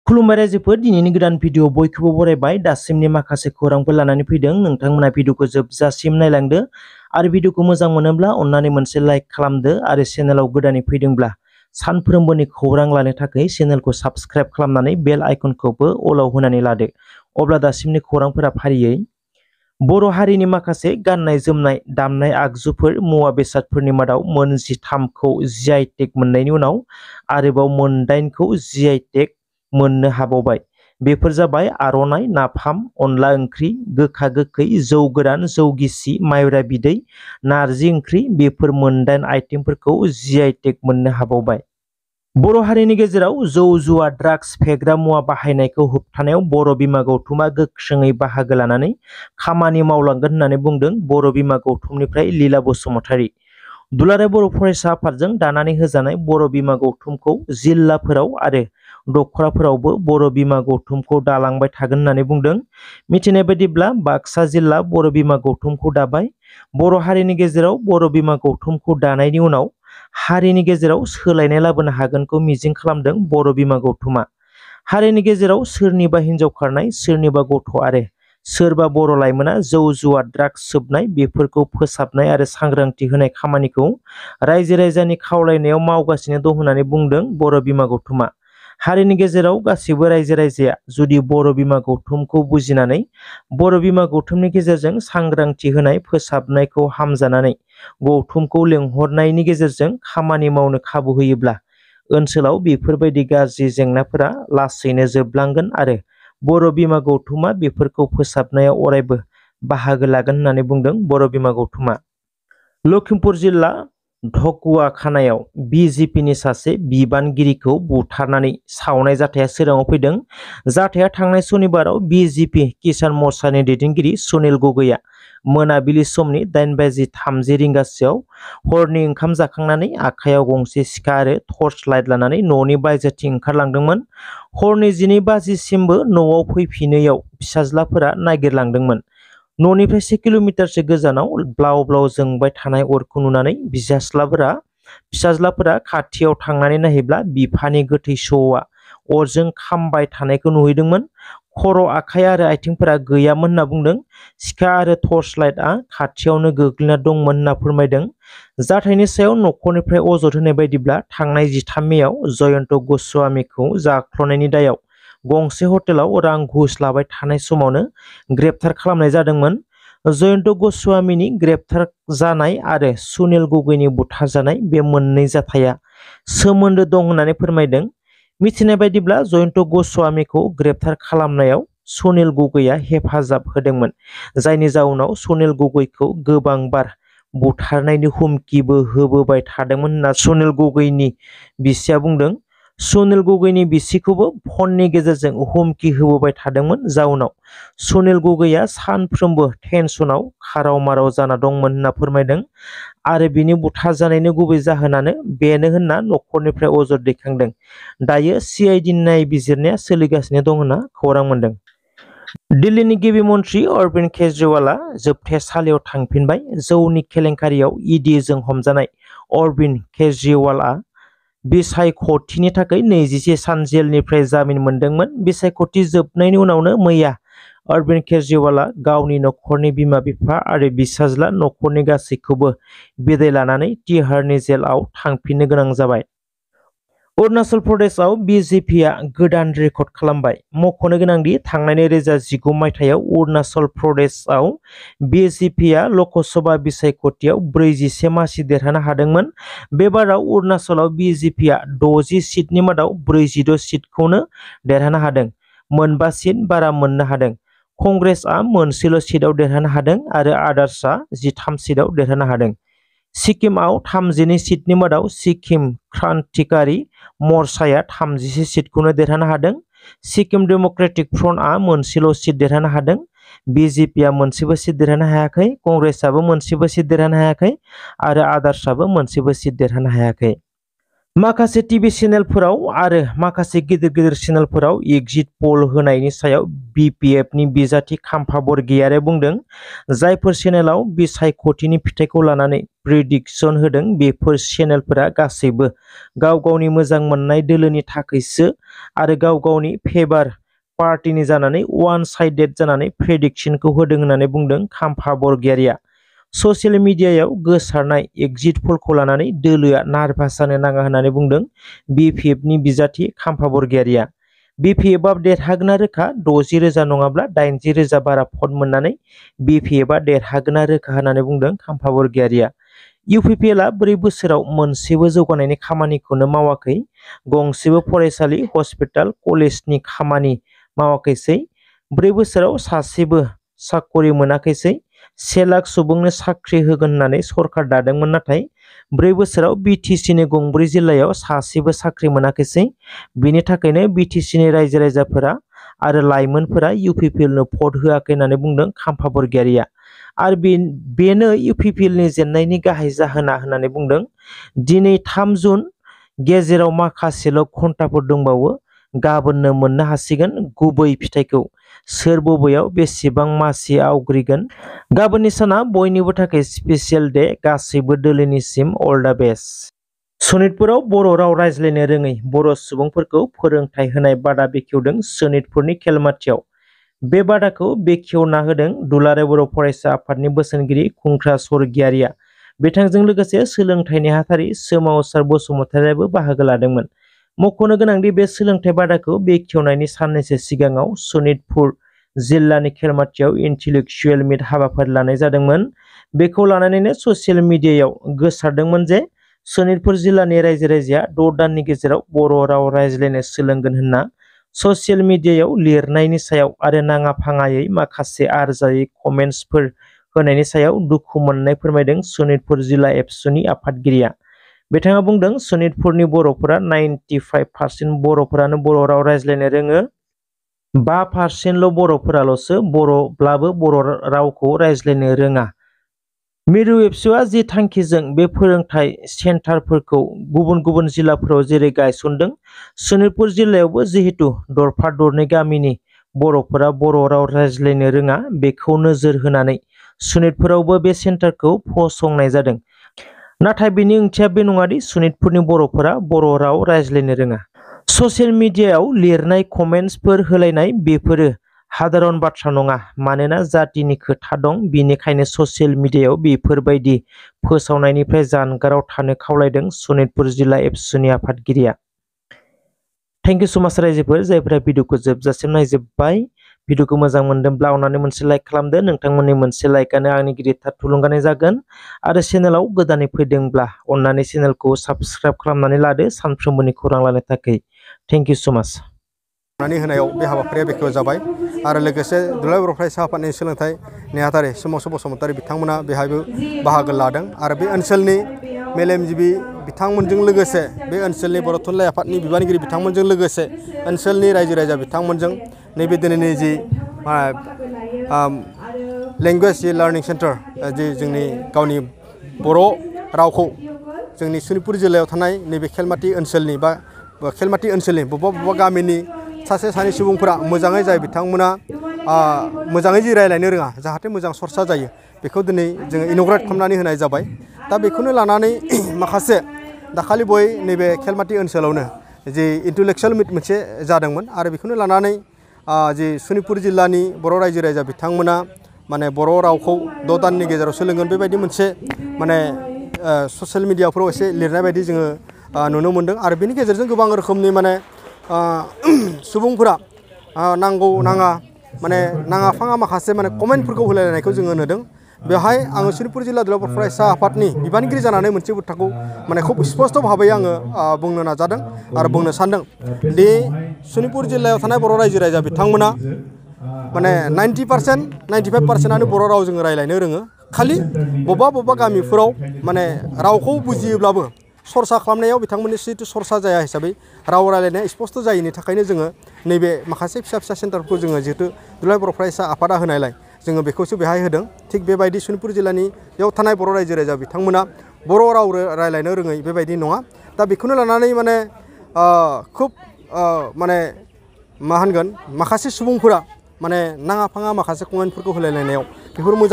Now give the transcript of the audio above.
खुलुमबाय रायजोफोर दिनैनि गोदान भिडिअ बयखौबो बरायबाय दासिमनि माखासे खौरांफोर लानानै फैदों नोंथांमोना भिडिअखौ जोबजासिम नायलांदो आरो भिडिअखौ मोजां मोनोब्ला अन्नानै मोनसे लाइक खालामदो आरो चेनेलाव गोदानै फैदोंब्ला सानफ्रोमबोनि खौरां लानो थाखाय चेनेलखौ साबस्क्राइब खालामनानै बेल आइकनखौबो अलाव होनानै लादो अब्ला दासिमनि खौरांफोरा फारियै बर' हारिनि माखासे गाननाय जोमनाय दामनाय आगजुफोर मुवा बेसादफोरनि मादाव मोन 13खौ जीआई टेग मोननायनि उनाव आरोबाव मोन 8खौ जीआई टेग मोननो हाबावबाय। बेफोर जाबाय आर'नाइ, नाफाम, अनला ओंख्रि, गोखा गोखै, जौ गोरान, जौ गिसि, माइब्रा बिदै, नारजि ओंख्रि बेफोर मोन 8 आइटेमफोरखौ जीआई टेग मोननो हाबावबाय। बर' हारिनि गेजेराव जौ जुवा ड्राग्स फेग्रा मुवा बाहायनायखौ होबथानायाव बर' बिमा गौथुमा गोख्रोङै बाहागो लानानै खामानि मावलांगोन होननानै बुंदों बर' बिमा गौथुमनिफ्राय लीला बसुमतारी। दुलाराय बर' फरायसा आफादजों दानानै होजानाय बर' बिमा गौथुमखौ जिल्लाफोराव आरो दखराफोरावबो बर' बिमा गौथुमखौ दालांबाय थागोन होननानै बुंदों। मिथिनाय बायदिब्ला बाक्सा जिल्ला बर' बिमा गौथुमखौ दाबाय। बर' हारिनि गेजेराव बर' बिमा गौथुमखौ दानायनि उनाव हारिनि गेजेराव सोलायनाय लाबोनो हागोनखौ मिजिं खालामदों बर' बिमा गौथुमा। हारिनि गेजेराव सोरनिबा हिन्जाव खारनाय, सोरनिबा गथ' आरो सोरबा बर' लाइमोना जौ जुवा ड्राग्स सोबनाय बेफोरखौ फोसाबनाय आरो सांग्रांथि होनाय खामानिखौ रायजो राजानि खावलायनायाव मावगासिनो दं होननानै बुंदों बर' बिमा गौथुमा। हारिनि गेजेराव गासैबो रायजो राजाया जुदि बर' बिमा गौथुमखौ बुजिनानै बर' बिमा गौथुमनि गेजेरजों सांग्रांथि होनाय फोसाबनायखौ हामजानानै गौथुमखौ लेंहरनायनि गेजेरजों खामानि मावनो खाबु होयोब्ला ओनसोलाव बेफोरबायदि गाज्रि जेंनाफोरा लासैनो जोबलांगोन आरो बर' बिमा गौथुमा बेफोरखौ फोसाबनायाव अरायबो बाहागो लागोन होननानै बुंदों बर' बिमा गौथुमा। लखिमपुर जिल्ला ढकुवाखानायाव बिजेपिनि सासे बिबानगिरिखौ बुथारनानै सावनाय जाथाया सोराङाव फैदों। जाथाया थांनाय सनिबाराव बिजेपि किसान मर्चानि दैदेनगिरि सुनील गगैआ मोनाबिलि समनि 8:30 रिंगासोआव हरनि ओंखाम जाखांनानै आखायाव गंसे सिखा आरो टर्च लाइट लानानै न'नि बायजोथिं ओंखारलांदोंमोन। हरनि 12 न'आव फैफिनैयाव फिसाज्लाफोरा नागिरलांदोंमोन। न'निफ्राय 1 किल'मिटारसो गोजानाव ब्लाव ब्लाव जोंबाय थानाय अरखौ नुनानै फिसाज्लाफोरा खाथियाव थांनानै नायहैब्ला बिफानि गोथै सहआ अरजों खामबाय थानायखौ नुहैदोंमोन। खर', आखाइ आरो आथिंफोरा गैयामोन होनना बुंदों। सिखा आरो टर्च लाइटआ खाथियावनो गोग्लैना दंमोन होनना फोरमायदों। जाथायनि सायाव न'खरनिफ्राय अजद होनाय बायदिब्ला थांनाय 13 मेआव जयन्त गस्वामीखौ जाख्ल'नायनि दायाव गंसे हटेलाव रां घुस लाबाय थानाय समावनो ग्रेप्तार खालामनाय जादोंमोन। जयन्त गस्वामीनि ग्रेप्तार जानाय आरो सुनील गगैनि बुथारजानाय बे मोननै जाथाया सोमोन्दो दं होननानै फोरमायदों। मिथिनाय बायदिब्ला जयन्त गस्वामीखौ ग्रेप्तार खालामनायाव सुनील गगैआ हेफाजाब होदोंमोन, जायनि जाउनाव सुनील गगैखौ गोबां बार बुथारनायनि हुमकिबो होबोबाय थादोंमोन होनना सुनील गगैनि बिसिया बुंदों। सुनील गगैनि बिसिखौबो फननि गेजेरजों हुमकि होबोबाय थादोंमोन, जाउनाव सुनील गगैआ सानफ्रोमबो टेनसनाव खाराव माराव जाना दंमोन होनना फोरमायदों आरो बिनि बुथारजानायनि गुबै जाहोनानो बेनो होनना न'खरनिफ्राय अजद दैखांदों। दायो सिआइडि नायबिजिरनाया सोलिगासिनो दं होनना खौरां मोनदों। दिल्लीनि गिबि मन्थ्रि अरविन्द केजरीवालआ जोबथेसालियाव थांफिनबाय। जौनि केलेंकारियाव ईडीजों हमजानाय अरविन्द केजरीवालआ बिसायख'थिनि थाखाय 21 सान जेलनिफ्राय जामिन मोनदोंमोन। बिसायख'थि जोबनायनि उनावनो मैया अरविन्द केजरीवालआ गावनि नखरनि बिमा-बिफा आरो फिसाज्ला नखरनि गासैखौबो बिदाय लानानै तिहारनि जेलआव थांफिननो गोनां जाबाय। अरुणाचल प्रदेशआव बिजेपिआ गोदान रेकर्ड खालामबाय। मख'नो गोनांदि थांनाय 2019 मायथाइयाव अरुणाचल प्रदेशआव बिजेपिआ लकसभा बिसायख'थियाव 41 मासि देरहानो हादोंमोन। बे बाराव अरुणाचलाव बिजेपिआ 60 सिटनि मादाव 46 सिटखौनो देरहानो हादों, मोनबा सिट बारा मोननो हादों। कंग्रेसआ मोनसेल' सिटआव देरहानो हादों आरो आदार्सआ 13 सिटआव देरहानो हादों। सिक्किमआव 32 सिटनि मादाव सिक्किम क्रान्तिकारि मर्चाया 36 सिटखौनो देरहानो हादों। सिक्किम डेम'क्रेटिक फ्रन्टआ मोनसेल' सिट देरहानो हादों। बिजेपिआ मोनसेबो सिट देरहानो हायाखै, कंग्रेसआबो मोनसेबो सिट देरहानो हायाखै आरो आदार्सआबो मोनसेबो सिट देरहानो हायाखै। माखासे टिभि चेनेलफोराव आरो माखासे गिदिर चेनेलफोराव एग्जिट पोल होनायनि सायाव बिपिएफनि बिजाथि खाम्फा बरगयारिया बुंदों जायफोर चेनेलाव बिसायख'थिनि फिथाइखौ लानानै प्रेडिक्सन होदों बेफोर चेनेलफोरा गासैबो गाव गावनि मोजां मोननाय दोलोनि थाखायसो आरो गाव गावनि फेभार पार्टिनि जानानै वान साइडेड जानानै प्रेडिक्शनखौ होदों होननानै बुंदों खाम्फा बरगयारिया। ससियेल मिडियायाव गोसारनाय एग्जिट पोलखौ लानानै दोलोआ नार्भास जानो नाङा होननानै बुंदों बिपिएफनि बिजाथि खाम्फा बरगयारिया। बिपिएफआ देरहागोना रोखा 60,000 नङाब्ला 80,000 बारा भट मोननानै बिपिएफआ देरहागोना रोखा होननानै बुंदों खाम्फा बरगयारिया। इउपिपिएलआ 4 बोसोराव मोनसेबो जौगानायनि खामानिखौनो मावाखै, गंसेबो फरायसालि, हस्पिटाल, कलेजनि खामानि मावाखैसै, 4 बोसोराव सासेबो साकरि मोनाखैसै, 1 लाख सुबुंनो साख्रि होगोन होननानै सरकार दादोंमोन नाथाय 4 बोसोराव बिटिसिनि 5 जिल्लायाव सासेबो साख्रि मोनाखैसै। बेनि थाखायनो बिटिसिनि रायजो राजाफोरा आरो लाइमोनफोरा इउपिपिएलनो भट होआखै होननानै बुंदों खाम्फा बरगयारिया। आरो बेनो इउपिपिएलनि जेननायनि गाहाय जाहोना होननानै बुंदों दिनै 3 जुन गेजेराव माखासेल' घन्टाफोर दंबावो, गाबोननो मोननो हासिगोन गुबै फिथाइखौ। सोर बबेयाव बेसेबां मासि आवग्रिगोन। गाबोननि साना बयनिबो थाखाय स्पेशेल डे, गासैबो दोलोनिसिम अल दा बेस्ट। सनितपुराव बर' राव रायज्लायनो रोङै बर' सुबुंफोरखौ फोरोंथाय होनाय बादा बेखेवदों सनितपुरनि खेलमाथियाव। बे बादाखौ बेखेवना होदों दुलाराय बर' फरायसा आफादनि बोसोनगिरि खुंख्रा स्वरगियारिया। बिथांजों लोगोसे सोलोंथाइ नेहाथारि सोमावसार बसुमतारियाबो बाहागो लादोंमोन। मख'नो गोनांदि बे सोलोंथाइ बादाखौ बेखेवनायनि साननैसो सिगाङाव सनितपुर जिल्लानि खेलमाथियाव इन्टेलेक्चुएल मिट हाबाफारि लानाय जादोंमोन। बेखौ लानानैनो ससियेल मिडियायाव गोसारदोंमोन जे सनितपुर जिल्लानि रायजो राजाया 6 दाननि गेजेराव बर' राव रायज्लायनो सोलोंगोन होनना ससियेल मिडियायाव लिरनायनि सायाव आरो नाङा फाङायै माखासे आरजायै कमेन्ट्सफोर होनायनि सायाव दुखु मोननाय फोरमायदों सनितपुर जिल्ला एबसुनि आफादगिरिया। बिथाङा बुंदों सनितपुरनि बर'फोरा 95% बर'फोरानो बर' राव रायज्लायनो रोङो, 5%ल' बर'फोराल'सो बर'ब्लाबो बर' रावखौ रायज्लायनो रोङा। मिरु एबसुआ जि थांखिजों बे फोरोंथाय सेन्टारफोरखौ गुबुन जिल्लाफोराव जेरै गायसनदों, सनितपुर जिल्लायावबो जिहेतु दरफा दरनै गामिनि बर'फोरा बर' राव रायज्लायनो रोङा, बेखौ नोजोर होनानै सनितपुरावबो बे सेन्टारखौ फसंनाय जादों। नाथाय बेनि ओंथिया बे नङादि सनितपुरनि बर'फोरा बर' राव रायज्लायनो रोङा। ससियेल मिडियायाव लिरनाय कमेन्ट्सफोर होलायनाय बेफोरो साधारन बाथ्रा नङा, मानोना जातिनि खोथा दं। बेनिखायनो ससियेल मिडियायाव बेफोरबायदि फोसावनायनिफ्राय जानगाराव थानो खावलायदों सनितपुर जिल्ला एबसुनि आफादगिरिया। थेंक इउ सो माच रायजोफोर जायफोरा भिडिअखौ जोबजासिम नायजोब्बाय। भिडिअखौ मोजां मोनदोंब्ला अननानै मोनसे लाइक खालामदो। नोंथांमोननि मोनसे लाइकआनो आंनि गिदिरथार थुलुंगानाय जागोन। आरो चेनेलाव गोदानै फैदोंब्ला अननानै चेनेलखौ साबस्क्राइब खालामनानै लादो सानफ्रोमबोनि खौरां लानो थाखाय। थेंक इउ सो माच। होनायाव बे हाबाफारिया बेखेव जाबाय आरो लोगोसे दुलाराय बर' फरायसा आफादनि सोलोंथाइ नेहाथारि सोमावसार बसुमतारि बिथांमोना बेहायबो बाहागो लादों आरो बे ओनसोलनि मेलेमजिबि बिथांमोनजों लोगोसे बे ओनसोलनि बर' थुनलाइ आफादनि बिबानगिरि बिथांमोनजों लोगोसे ओनसोलनि रायजो राजा बिथांमोनजों नैबे दिनैनि जि लेंगुवेज जि लार्निं सेन्टार जि जोंनि गावनि बर' रावखौ जोंनि सनितपुर जिल्लायाव थानाय नैबे खेलमाथि ओनसोलनि बबेबा गामिनि सासे सानै सुबुंफोरा मोजाङै जाय बिथांमोना मोजाङै जि रायज्लायनो रोङा, जाहाथे मोजां सरसा जायो, बेखौ दिनै जोङो इन'ग्रेट खालामनानै होनाय जाबाय। दा बेखौनो लानानै माखासे दाखालि बय नैबे खेलमाथि ओनसोलावनो जि इन्टेलेक्चुएल मिट मोनसे जादोंमोन आरो बेखौनो लानानै जि सनितपुर जिल्लानि बर' रायजो राजा बिथांमोना माने बर' रावखौ 6 दाननि गेजेराव सोलोंगोन बेबायदि मोनसे माने ससियेल मिडियाफ्राव एसे लिरनाय बायदि जोङो नुनो मोन्दों आरो बेनि गेजेरजों गोबां रोखोमनि माने सुबुंफोरा नांगौ नाङा माने नाङा फाङा माखासे माने कमेन्टफोरखौ होलायनायखौ जोङो नुदों। बेवहाय आङो सनितपुर जिल्ला दुलाराय बर' फरायसा आफादनि बिबानगिरि जानानै मोनसे बाथ्राखौ माने खुब स्पस्त भाबै आङो बुंनो नाजादों आरो बुंनो सानदों दि सनितपुर जिल्लायाव थानाय बर' रायजो राजा बिथांमोना माने 90% 95%आनो बर' रावजों रायज्लायनो रोङो। खालि बबेबा गामिफोराव माने रावखौ बुजियोब्लाबो सरसा खालामनायाव बिथांमोननि जिथु सरसा जाया हिसाबै राव रायज्लायनाया स्पस्त जायैनि थाखायनो जोङो नैबे माखासे फिसा सेन्टारफोरखौ जोङो जिहेतु दुलाराय बर' फरायसा आफादा होनायलाय जोङो बेखौसो बेहाय होदों। थिग बेबायदि सनितपुर जिल्लानि बेयाव थानाय बर' रायजो राजा बिथांमोना बर' राव रायज्लायनो रोङै बेबायदि नङा। दा बेखौनो लानानै माने खुब माने मा होनगोन माखासे सुबुंफोरा माने नाङा फाङा माखासे कमेन्टफोरखौ होलायलायनायाव बेफोर मोजां